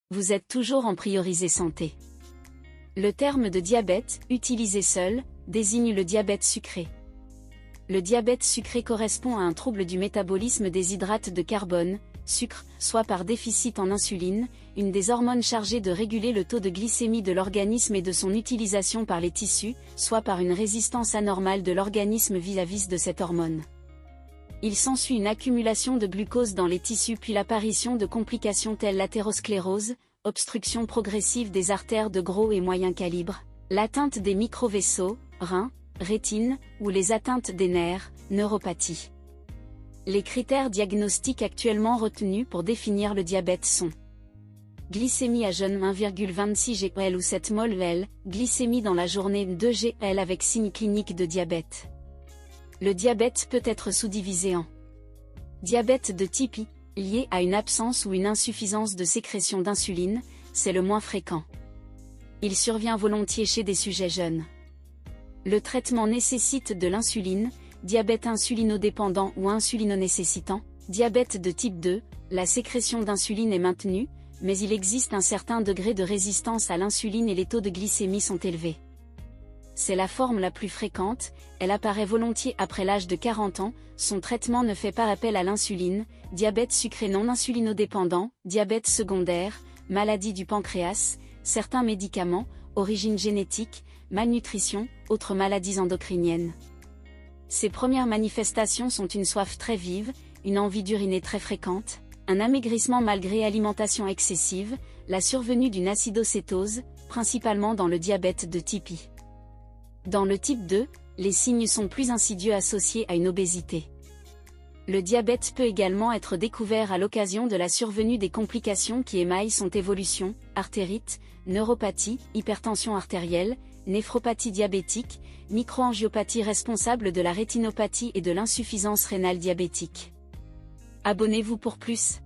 Vous êtes toujours en priorité santé. Le terme de diabète, utilisé seul, désigne le diabète sucré. Le diabète sucré correspond à un trouble du métabolisme des hydrates de carbone, sucre, soit par déficit en insuline, une des hormones chargées de réguler le taux de glycémie de l'organisme et de son utilisation par les tissus, soit par une résistance anormale de l'organisme vis-à-vis de cette hormone. Il s'ensuit une accumulation de glucose dans les tissus puis l'apparition de complications telles l'athérosclérose, obstruction progressive des artères de gros et moyen calibre, l'atteinte des microvaisseaux, reins, rétine, ou les atteintes des nerfs, neuropathie. Les critères diagnostiques actuellement retenus pour définir le diabète sont glycémie à jeûne 1,26 g/l ou 7 mol/l, glycémie dans la journée 2 g/l avec signe clinique de diabète. Le diabète peut être sous-divisé en diabète de type I, lié à une absence ou une insuffisance de sécrétion d'insuline, c'est le moins fréquent. Il survient volontiers chez des sujets jeunes. Le traitement nécessite de l'insuline, diabète insulinodépendant ou insulinonécessitant, diabète de type 2, la sécrétion d'insuline est maintenue, mais il existe un certain degré de résistance à l'insuline et les taux de glycémie sont élevés. C'est la forme la plus fréquente, elle apparaît volontiers après l'âge de 40 ans, son traitement ne fait pas appel à l'insuline, diabète sucré non insulinodépendant, diabète secondaire, maladie du pancréas, certains médicaments, origine génétique, malnutrition, autres maladies endocriniennes. Ces premières manifestations sont une soif très vive, une envie d'uriner très fréquente, un amaigrissement malgré alimentation excessive, la survenue d'une acidocétose, principalement dans le diabète de type I. Dans le type 2, les signes sont plus insidieux associés à une obésité. Le diabète peut également être découvert à l'occasion de la survenue des complications qui émaillent son évolution, artérite, neuropathie, hypertension artérielle, néphropathie diabétique, microangiopathie responsable de la rétinopathie et de l'insuffisance rénale diabétique. Abonnez-vous pour plus.